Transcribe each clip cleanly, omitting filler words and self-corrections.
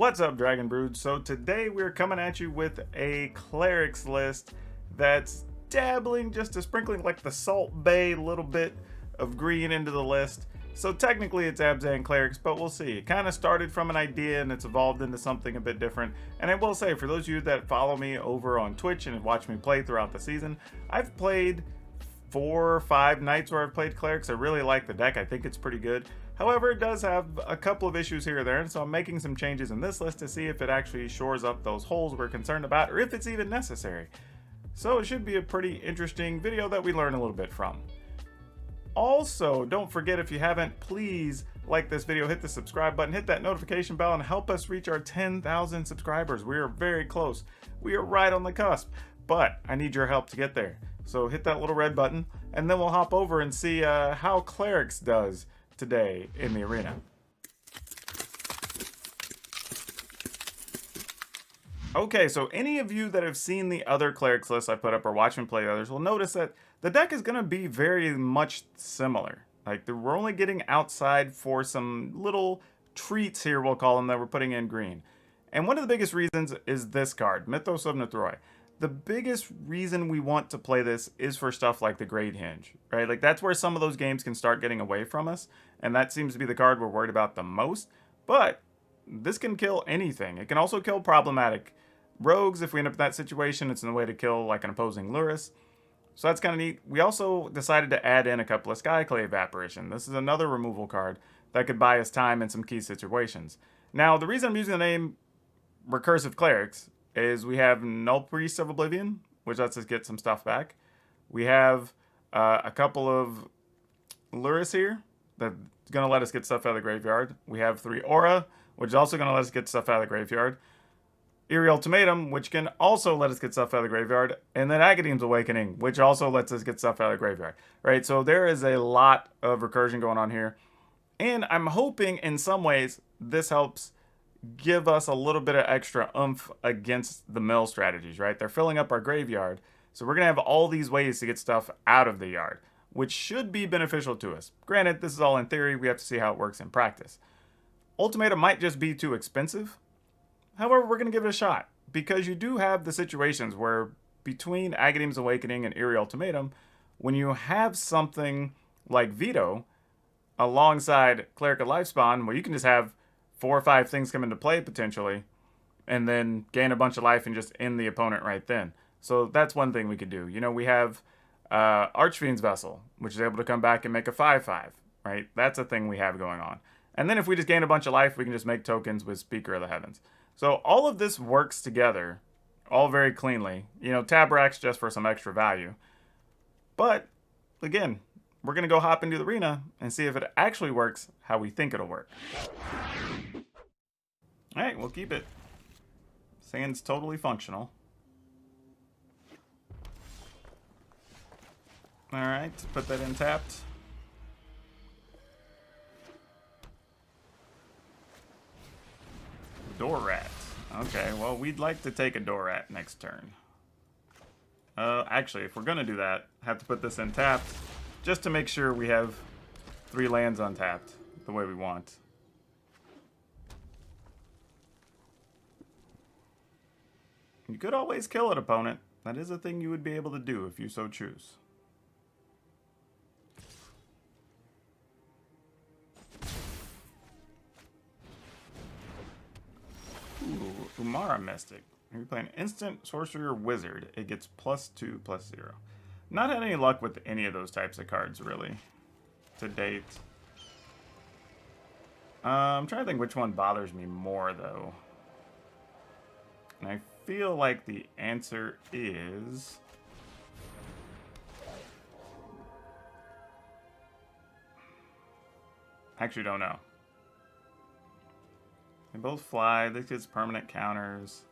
What's up, Dragon Brood? So today we're coming at you with a Clerics list that's dabbling, just a sprinkling like the Salt Bay little bit of green into the list. So technically it's Abzan Clerics, but we'll see. It kind of started from an idea and it's evolved into something a bit different. And I will say, for those of you that follow me over on Twitch and have watched me play throughout the season, I've played 4 or 5 nights where I've played Clerics. I really like the deck. I think it's pretty good. However, it does have a couple of issues here or there, and so I'm making some changes in this list to see if it actually shores up those holes we're concerned about, or if it's even necessary. So it should be a pretty interesting video that we learn a little bit from. Also, don't forget, if you haven't, please like this video, hit the subscribe button, hit that notification bell, and help us reach our 10,000 subscribers. We are very close. We are right on the cusp, but I need your help to get there. So hit that little red button, and then we'll hop over and see how Clerics does today in the arena. Okay, so any of you that have seen the other Clerics lists I put up or watch me play others will notice that the deck is going to be very much similar. Like, we're only getting outside for some little treats here, we'll call them, that we're putting in green. And one of the biggest reasons is this card, Mythos of Nethroi. The biggest reason we want to play this is for stuff like the Great Hinge, right? Like, that's where some of those games can start getting away from us, and that seems to be the card we're worried about the most. But this can kill anything. It can also kill problematic rogues. If we end up in that situation, it's a way to kill like an opposing Lurrus. So that's kind of neat. We also decided to add in a couple of Skyclave Apparition. This is another removal card that could buy us time in some key situations. Now, the reason I'm using the name Recursive Clerics is we have Null Priest of Oblivion, which lets us get some stuff back. We have a couple of Lurrus here that's going to let us get stuff out of the graveyard. We have 3 Aura, which is also going to let us get stuff out of the graveyard. Eerie Ultimatum, which can also let us get stuff out of the graveyard. And then Agadeem's Awakening, which also lets us get stuff out of the graveyard. Right, so there is a lot of recursion going on here. And I'm hoping in some ways this helps give us a little bit of extra oomph against the mill strategies, right? They're filling up our graveyard, so we're going to have all these ways to get stuff out of the yard, which should be beneficial to us. Granted, this is all in theory. We have to see how it works in practice. Ultimatum might just be too expensive. However, we're going to give it a shot, because you do have the situations where between Agadeem's Awakening and Eerie Ultimatum, when you have something like Veto alongside Cleric of Lifespawn, where you can just have 4 or 5 things come into play potentially, and then gain a bunch of life and just end the opponent right then. So that's one thing we could do. You know, we have Archfiend's Vessel, which is able to come back and make a 5/5, right? That's a thing we have going on. And then if we just gain a bunch of life, we can just make tokens with Speaker of the Heavens. So all of this works together, all very cleanly. You know, Tabarak's just for some extra value. But, again, we're going to go hop into the arena and see if it actually works how we think it'll work. Alright, we'll keep it. Sand's totally functional. Alright, put that in tapped. Door Rat. Okay, well, we'd like to take a Door Rat next turn. Actually, if we're going to do that, have to put this in tapped, just to make sure we have 3 lands untapped the way we want. You could always kill an opponent. That is a thing you would be able to do if you so choose. Ooh, Umara Mystic. If you play an instant sorcery or wizard, it gets +2/+0. Not had any luck with any of those types of cards, really, to date. I'm trying to think which one bothers me more, though. And I feel like the answer is... Actually, don't know. They both fly. This gets permanent counters.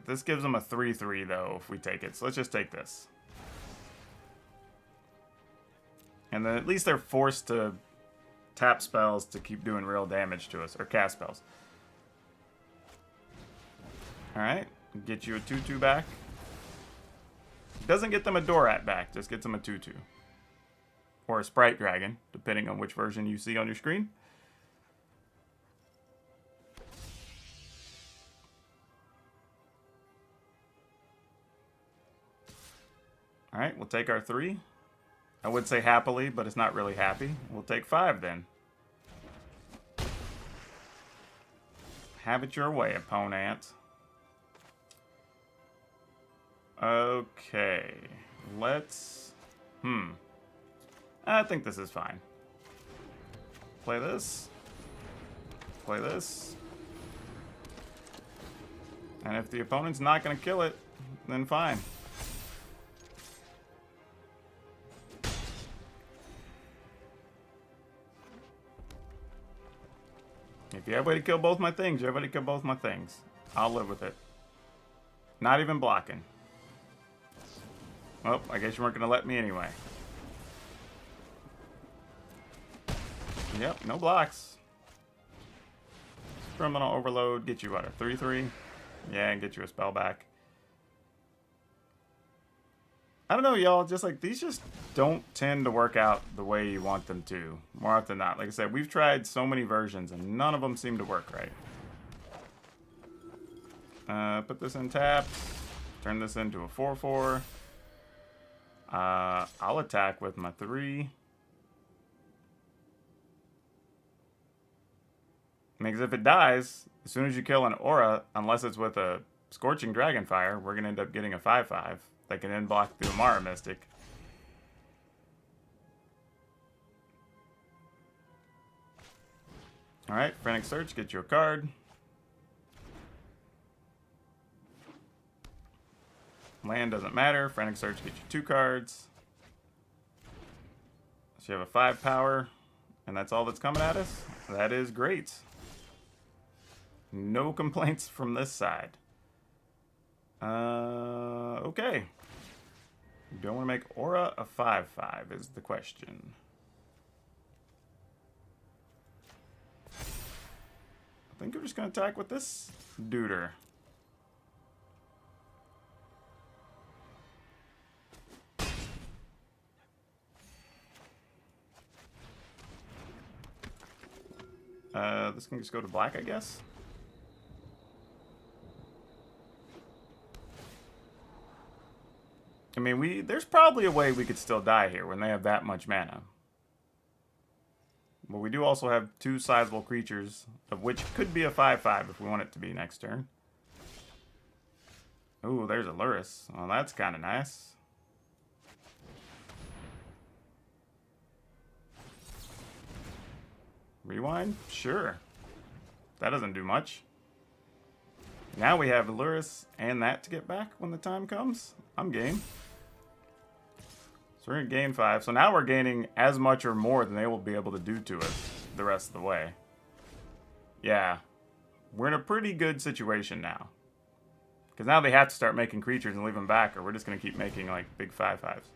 This gives them a 3/3, though, if we take it. So let's just take this. And then at least they're forced to tap spells to keep doing real damage to us, or cast spells. Alright, get you a 2/2 back. Doesn't get them a Dorat back, just gets them a 2/2. Or a Sprite Dragon, depending on which version you see on your screen. Alright, we'll take our 3. I would say happily, but it's not really happy. We'll take 5 then. Have it your way, opponent. Okay. Let's... I think this is fine. Play this. Play this. And if the opponent's not going to kill it, then fine. If you have a way to kill both my things, you have a way to kill both my things. I'll live with it. Not even blocking. Well, I guess you weren't going to let me anyway. Yep, no blocks. Criminal Overload, get you what, a 3/3? Yeah, and get you a spell back. I don't know, y'all, just like, these just don't tend to work out the way you want them to. More often than not. Like I said, we've tried so many versions, and none of them seem to work right. Put this in tap. Turn this into a 4/4. I'll attack with my 3. Because if it dies, as soon as you kill an aura, unless it's with a Scorching Dragonfire, we're going to end up getting a 5/5 that can end block the Umara Mystic. Alright, Frantic Search, get you a card. Land doesn't matter. Frantic Search, get you 2 cards. So you have a 5 power, and that's all that's coming at us. That is great. No complaints from this side. Okay. Do I want to make Aura a 5/5 is the question. I think I'm just going to attack with this duder. This can just go to black, I guess. I mean, there's probably a way we could still die here when they have that much mana. But we do also have 2 sizable creatures, of which could be a 5/5 if we want it to be next turn. Ooh, there's a Lurrus. Well, that's kind of nice. Rewind? Sure. That doesn't do much. Now we have Lurrus and that to get back when the time comes. I'm game. So we're going to gain 5. So now we're gaining as much or more than they will be able to do to us the rest of the way. Yeah. We're in a pretty good situation now. Because now they have to start making creatures and leave them back, or we're just going to keep making, like, big 5/5s.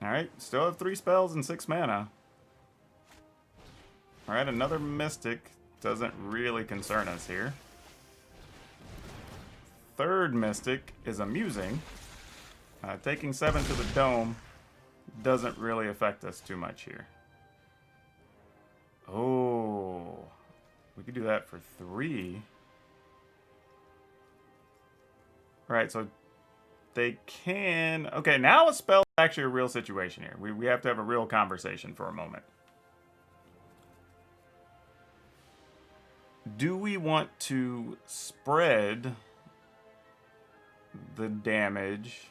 Alright, still have 3 spells and 6 mana. Alright, another Mystic doesn't really concern us here. Third Mystic is Amusing. Taking 7 to the Dome doesn't really affect us too much here. Oh, we could do that for 3. Alright, so they can... Okay, now a spell is actually a real situation here. We have to have a real conversation for a moment. Do we want to spread the damage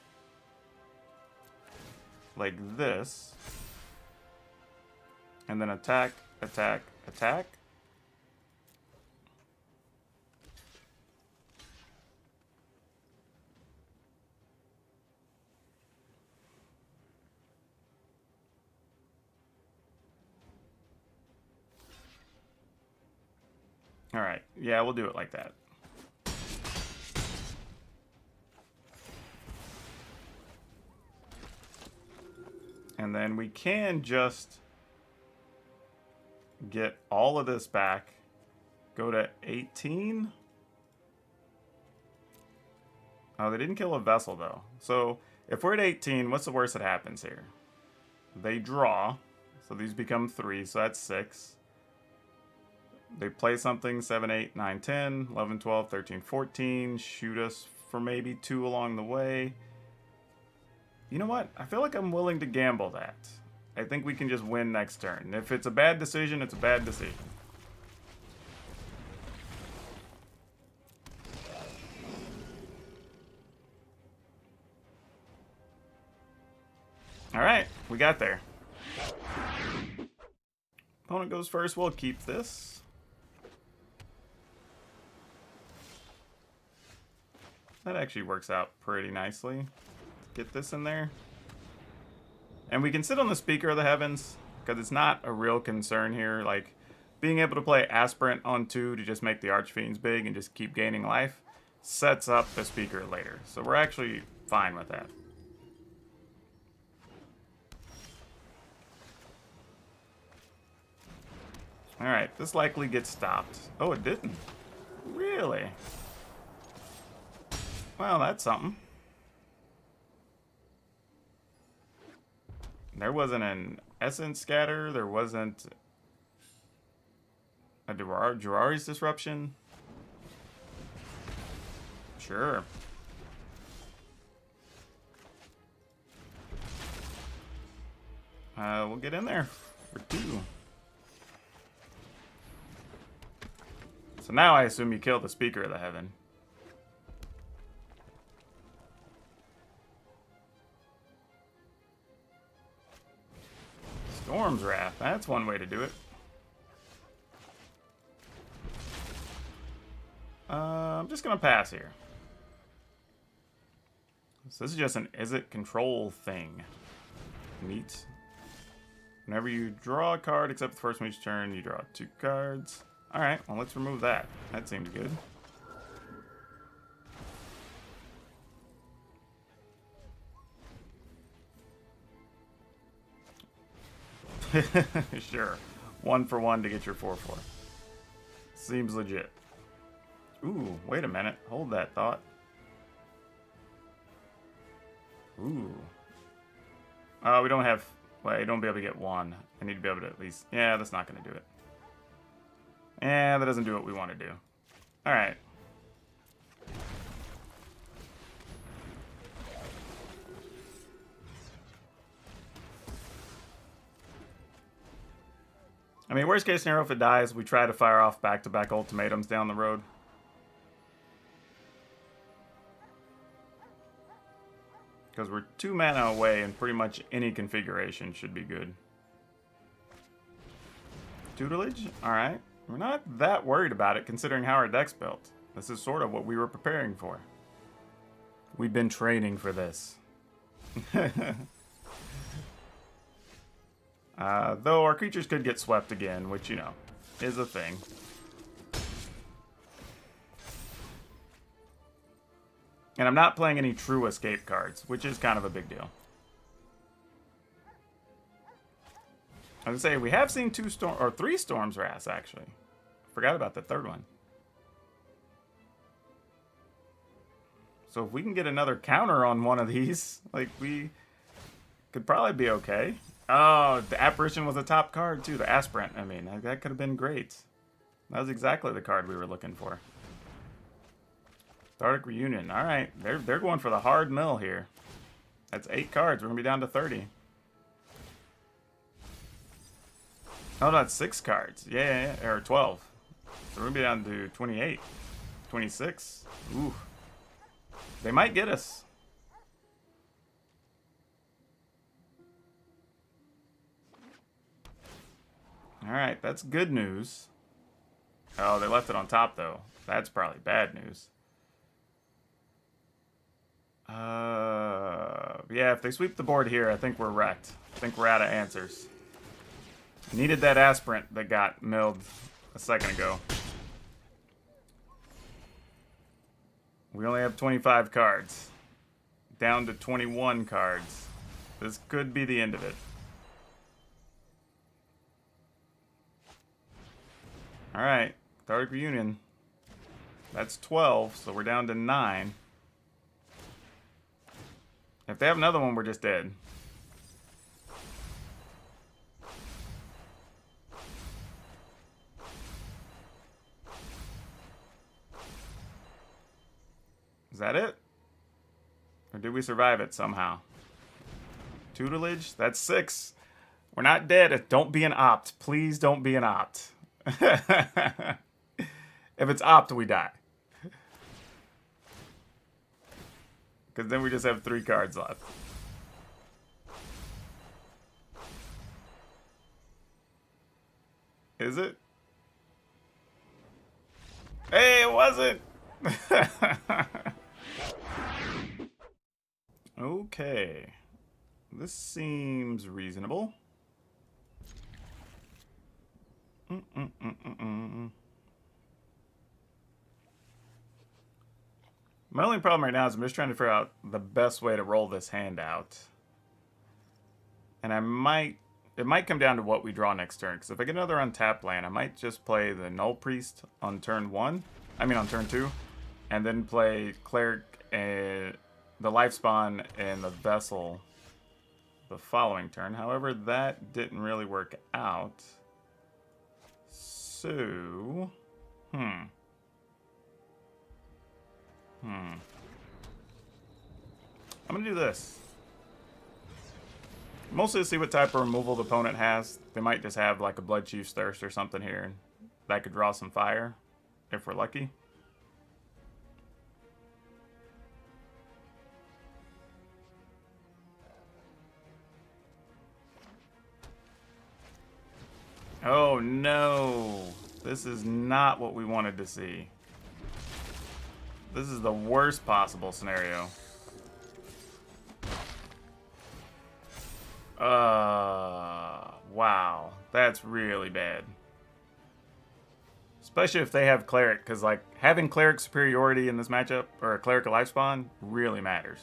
like this, and then attack, attack, attack? Alright, yeah, we'll do it like that. And then we can just get all of this back. Go to 18. Oh, they didn't kill a vessel, though. So, if we're at 18, what's the worst that happens here? They draw. So these become 3, so that's 6. They play something, 7, 8, 9, 10, 11, 12, 13, 14, shoot us for maybe 2 along the way. You know what? I feel like I'm willing to gamble that. I think we can just win next turn. If it's a bad decision, it's a bad decision. Alright, we got there. Opponent goes first, we'll keep this. That actually works out pretty nicely. Get this in there. And we can sit on the Speaker of the Heavens, because it's not a real concern here. Like, being able to play Aspirant on 2 to just make the Archfiends big and just keep gaining life sets up the Speaker later. So we're actually fine with that. Alright, this likely gets stopped. Oh, it didn't. Really? Well, that's something. There wasn't an Essence Scatter. There wasn't a Jurari's Disruption. Sure. We'll get in there for 2. So now I assume you kill the Speaker of the Heaven. Storm's Wrath. That's one way to do it. I'm just going to pass here. So this is just an Izzet control thing. Neat. Whenever you draw a card, except the first one each turn, you draw 2 cards. Alright, well let's remove that. That seemed good. Sure. 1 for 1 to get your 4/4. Seems legit. Ooh, wait a minute. Hold that thought. Ooh. We don't have... Well, you don't be able to get 1. I need to be able to at least... Yeah, that's not going to do it. Yeah, that doesn't do what we want to do. Alright. I mean, worst case scenario, if it dies, we try to fire off back-to-back ultimatums down the road. Because we're 2 mana away, and pretty much any configuration should be good. Tutelage? Alright. We're not that worried about it, considering how our deck's built. This is sort of what we were preparing for. We've been training for this. Though our creatures could get swept again, which, you know, is a thing. And I'm not playing any true escape cards, which is kind of a big deal. I would say we have seen 3 Storm's Wrath, actually. Forgot about the 3rd one. So if we can get another counter on one of these, like, we could probably be okay. Oh, the Apparition was a top card, too. The Aspirant, I mean, that could have been great. That was exactly the card we were looking for. Cathartic Reunion. All right, they're going for the hard mill here. That's 8 cards. We're going to be down to 30. Oh, no, that's 6 cards. Yeah, or 12. So we're going to be down to 28. 26. Ooh. They might get us. Alright, that's good news. Oh, they left it on top, though. That's probably bad news. Yeah, if they sweep the board here, I think we're wrecked. I think we're out of answers. Needed that Aspirant that got milled a second ago. We only have 25 cards. Down to 21 cards. This could be the end of it. Alright, Cathartic Reunion. That's 12, so we're down to 9. If they have another one, we're just dead. Is that it? Or did we survive it somehow? Tutelage? That's 6. We're not dead. Don't be an opt. Please don't be an opt. If it's opt, we die. Because then we just have 3 cards left. Is it? Hey, it wasn't! Okay. This seems reasonable. My only problem right now is I'm just trying to figure out the best way to roll this hand out. And it might come down to what we draw next turn. Because if I get another untapped land, I might just play the Null Priest on turn 1. I mean on turn 2. And then play Cleric and the Life Spawn and the Vessel the following turn. However, that didn't really work out. So... I'm gonna do this. Mostly to see what type of removal the opponent has. They might just have like a Blood Chief's Thirst or something here. That could draw some fire, if we're lucky. Oh no! This is not what we wanted to see. This is the worst possible scenario. Wow. That's really bad. Especially if they have Cleric, because like having Cleric superiority in this matchup, or a Cleric Life Spawn, really matters.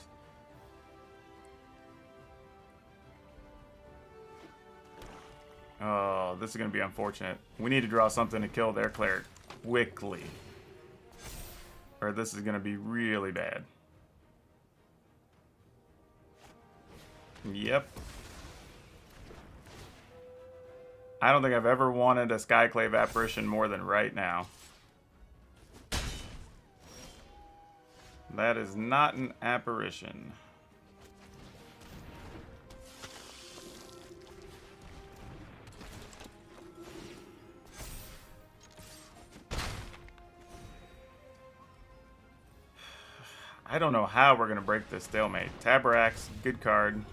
Oh, this is going to be unfortunate. We need to draw something to kill their Cleric quickly. Or this is going to be really bad. Yep. I don't think I've ever wanted a Skyclave Apparition more than right now. That is not an apparition. I don't know how we're going to break this stalemate. Tabarax, good card.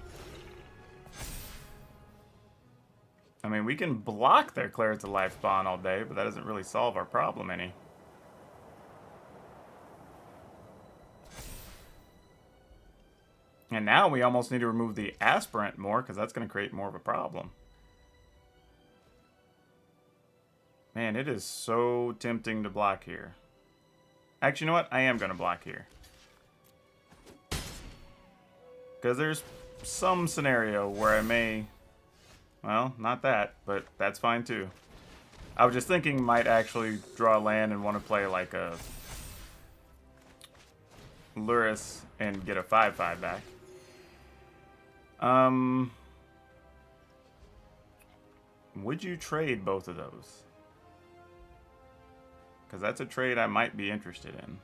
I mean, we can block their Cleric to Life Spawn all day, but that doesn't really solve our problem any. And now we almost need to remove the Aspirant more, because that's going to create more of a problem. Man, it is so tempting to block here. Actually, you know what? I am going to block here. Because there's some scenario where I may... Well, not that, but that's fine too. I was just thinking might actually draw a land and want to play like a Lurrus and get a 5/5 back. Would you trade both of those? Because that's a trade I might be interested in.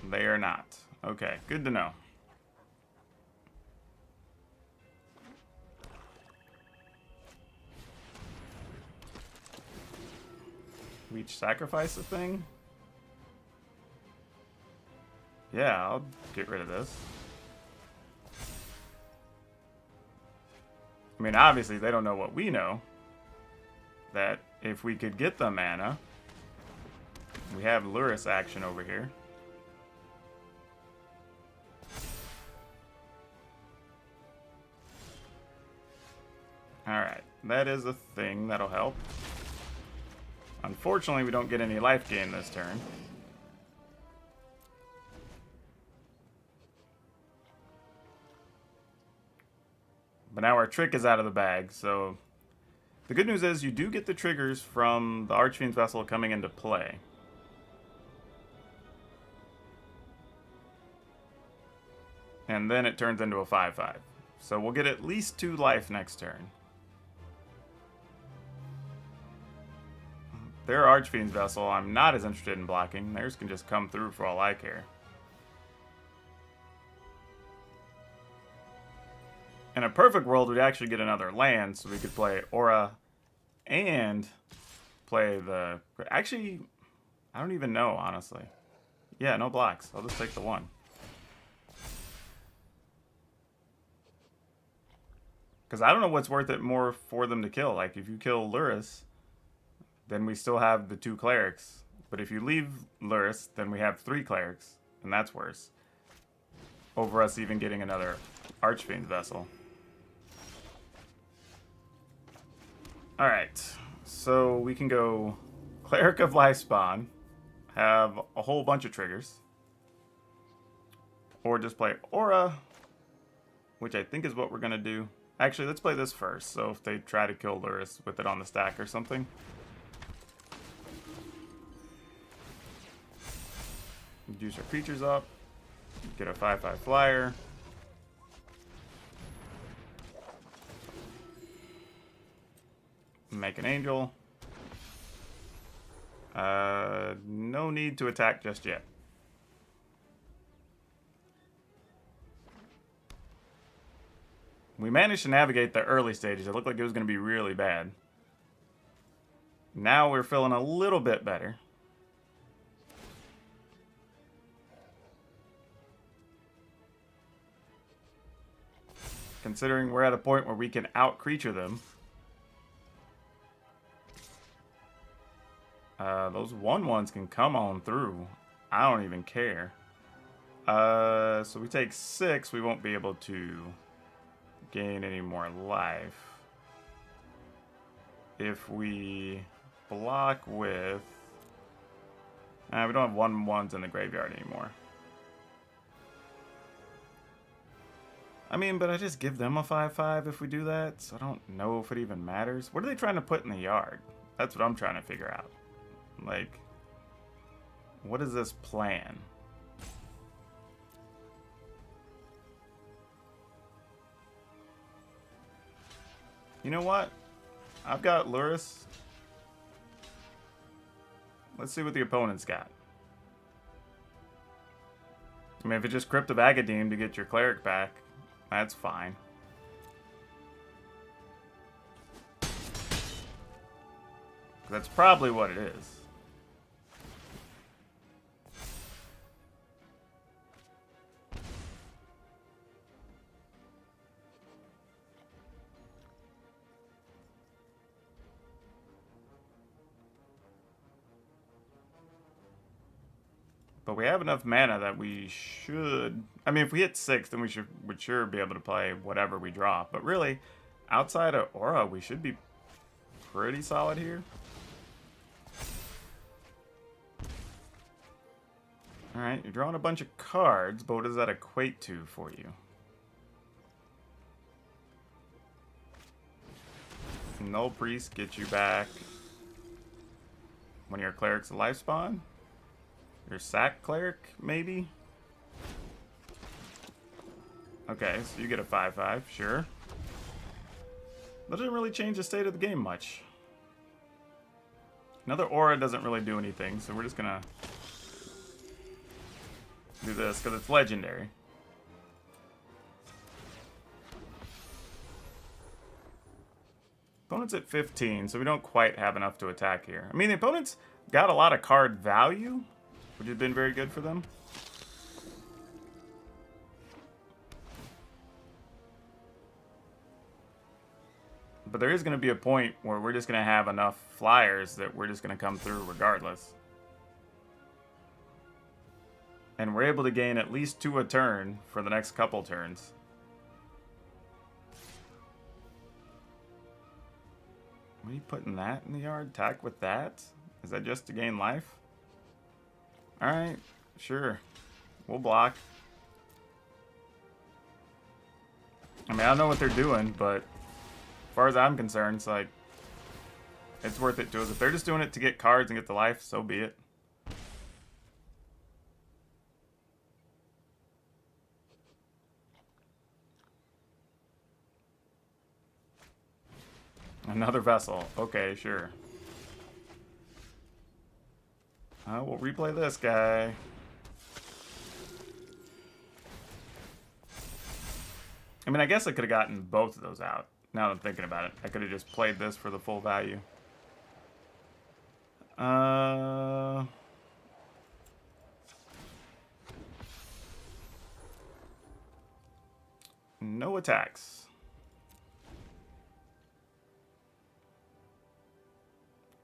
They are not. Okay, good to know. We each sacrifice the thing? Yeah, I'll get rid of this. I mean, obviously, they don't know what we know. That if we could get the mana, we have Lurrus action over here. Alright, that is a thing that'll help. Unfortunately, we don't get any life gain this turn. But now our trick is out of the bag, so... The good news is you do get the triggers from the Archfiend's Vessel coming into play. And then it turns into a 5/5. So we'll get at least 2 life next turn. Their Archfiend's Vessel, I'm not as interested in blocking. Theirs can just come through for all I care. In a perfect world, we'd actually get another land, so we could play Aura and play the... Actually, I don't even know, honestly. Yeah, no blocks. I'll just take the one. Because I don't know what's worth it more for them to kill. Like, if you kill Lurrus, then we still have the 2 Clerics. But if you leave Lurrus, then we have 3 Clerics. And that's worse. Over us even getting another Archfiend's Vessel. Alright. So we can go Cleric of Lifespawn. Have a whole bunch of triggers. Or just play Aura. Which I think is what we're going to do. Actually, let's play this first. So if they try to kill Lurrus with it on the stack or something. Juice our creatures up. Get a 5/5 flyer. Make an angel. No need to attack just yet. We managed to navigate the early stages. It looked like it was going to be really bad. Now we're feeling a little bit better. Considering we're at a point where we can out-creature them. Those 1/1s can come on through. I don't even care. So we take 6. We won't be able to gain any more life. If we block with... we don't have 1/1s in the graveyard anymore. I mean, but I just give them a 5/5 if we do that, so I don't know if it even matters. What are they trying to put in the yard? That's what I'm trying to figure out. Like, what is this plan? You know what? I've got Lurrus. Let's see what the opponent's got. I mean, if it's just Crypt of Agadeem to get your Cleric back, that's fine. That's probably what it is. But we have enough mana that we should... I mean, if we hit 6, then we'd sure be able to play whatever we draw. But really, outside of Aura, we should be pretty solid here. Alright, you're drawing a bunch of cards, but what does that equate to for you? Null Priest gets you back one of your Clerics of Lifespawn. Your sack Cleric, maybe? Okay, so you get a 5/5, sure. That doesn't really change the state of the game much. Another Aura doesn't really do anything, so we're just gonna do this because it's legendary. Opponent's at 15, so we don't quite have enough to attack here. I mean, the opponent's got a lot of card value, which has been very good for them. But there is going to be a point where we're just going to have enough flyers that we're just going to come through regardless. And we're able to gain at least 2 a turn for the next couple turns. What are you putting that in the yard? Attack with that? Is that just to gain life? Alright, sure. We'll block. I mean, I don't know what they're doing, but as far as I'm concerned, it's like, it's worth it to us. If they're just doing it to get cards and get the life, so be it. Another vessel. Okay, sure. We'll replay this guy. I mean, I guess I could have gotten both of those out. Now that I'm thinking about it, I could have just played this for the full value. No attacks.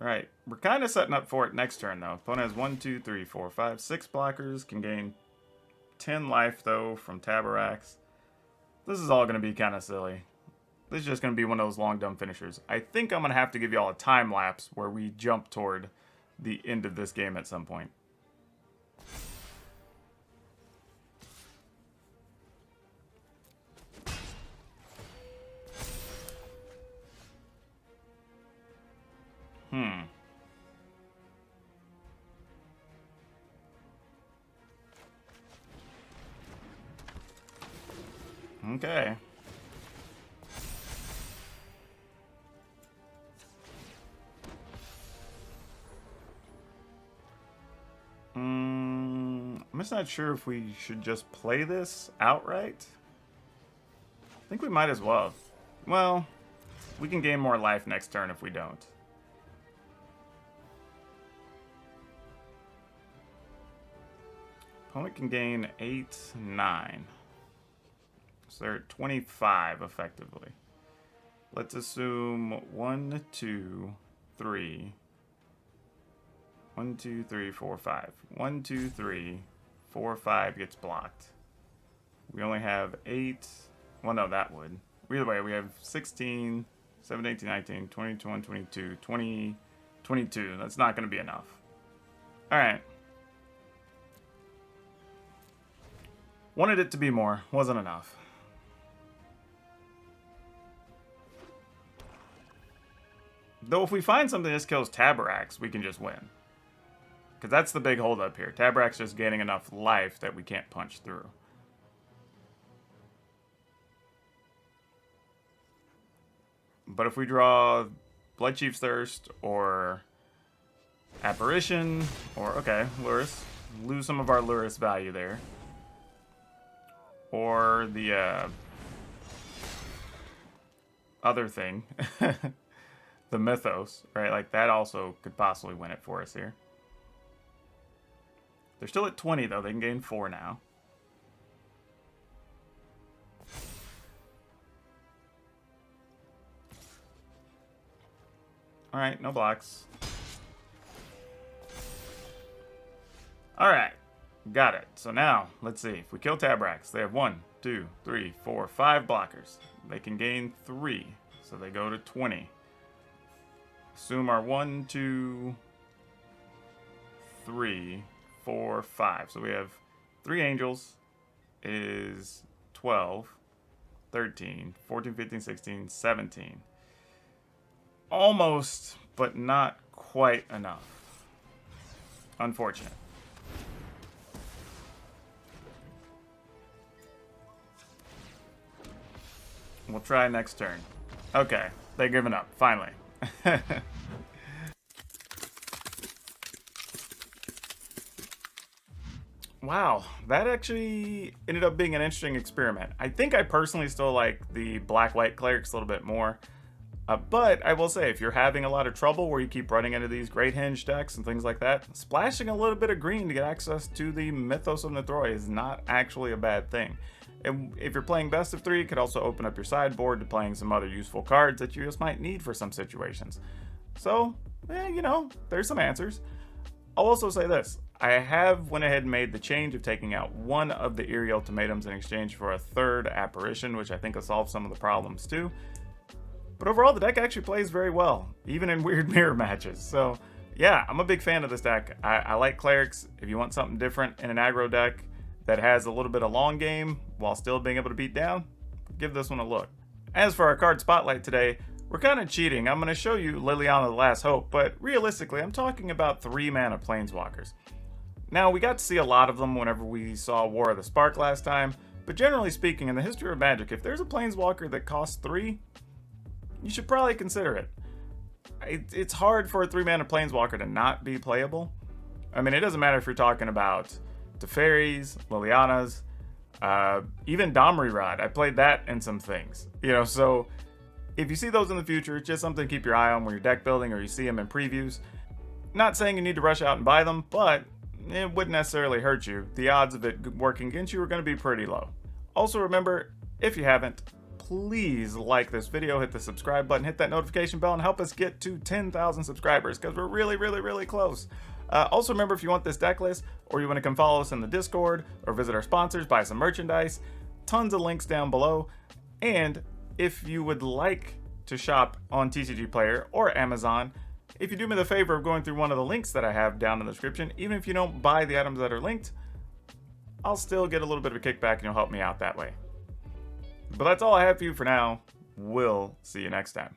Alright, we're kind of setting up for it next turn, though. Opponent has 1, 2, 3, 4, 5, 6 blockers. Can gain 10 life, though, from Taborax. This is all going to be kind of silly. This is just going to be one of those long dumb finishers. I think I'm going to have to give y'all a time lapse where we jump toward the end of this game at some point. Okay. I'm just not sure if we should just play this outright. I think we might as well. Well, we can gain more life next turn if we don't. Opponent can gain 8, 9. So they're at 25 effectively. Let's assume 1, 2, 3. 1, 2, 3, 4, 5. 1, 2, 3, 4, 5 gets blocked. We only have 8. Well, no, that would. Either way, we have 16, 17, 18, 19, 20, 21, 22, 20, 22. That's not going to be enough. All right. Wanted it to be more. Wasn't enough. Though if we find something that just kills Taborax, we can just win. Because that's the big holdup here. Taborax just gaining enough life that we can't punch through. But if we draw Bloodchief's Thirst or Apparition or, okay, Lurrus, lose some of our Lurrus value there. Or the other thing, the Mythos, right? Like that also could possibly win it for us here. They're still at 20 though. They can gain 4 now. All right, no blocks. All right, got it. So now, let's see. If we kill Taborax, they have 1, 2, 3, 4, 5 blockers. They can gain 3, so they go to 20. Assume our 1, 2, 3, 4, 5. So we have 3 angels is 12, 13, 14, 15, 16, 17. Almost, but not quite enough. Unfortunate. We'll try next turn. Okay, they've given up, finally. Wow, that actually ended up being an interesting experiment. I think I personally still like the black-white clerics a little bit more. But I will say, if you're having a lot of trouble where you keep running into these Great Henge decks and things like that, splashing a little bit of green to get access to the Mythos of Nethroi is not actually a bad thing. And if you're playing best of 3, it could also open up your sideboard to playing some other useful cards that you just might need for some situations. So, you know, there's some answers. I'll also say this. I have went ahead and made the change of taking out one of the Eerie Ultimatums in exchange for a 3rd Apparition, which I think will solve some of the problems too. But overall, the deck actually plays very well, even in weird mirror matches. So, yeah, I'm a big fan of this deck. I like Clerics. If you want something different in an aggro deck that has a little bit of long game while still being able to beat down, give this one a look. As for our card spotlight today, we're kind of cheating. I'm going to show you Liliana the Last Hope, but realistically, I'm talking about 3-mana Planeswalkers. Now, we got to see a lot of them whenever we saw War of the Spark last time, but generally speaking, in the history of Magic, if there's a Planeswalker that costs 3, you should probably consider it. It's hard for a 3-mana Planeswalker to not be playable. I mean, it doesn't matter if you're talking about Teferis, Lilianas, even Domri Rod. I played that in some things. So if you see those in the future, it's just something to keep your eye on when you're deck building or you see them in previews. Not saying you need to rush out and buy them, but it wouldn't necessarily hurt you. The odds of it working against you are going to be pretty low. Also remember, if you haven't, please like this video, hit the subscribe button, hit that notification bell, and help us get to 10,000 subscribers, because we're really, really, really close. Also remember, if you want this deck list, or you want to come follow us in the Discord, or visit our sponsors, buy some merchandise, tons of links down below. And if you would like to shop on TCGPlayer or Amazon, if you do me the favor of going through one of the links that I have down in the description, even if you don't buy the items that are linked, I'll still get a little bit of a kickback and you'll help me out that way. But that's all I have for you for now. We'll see you next time.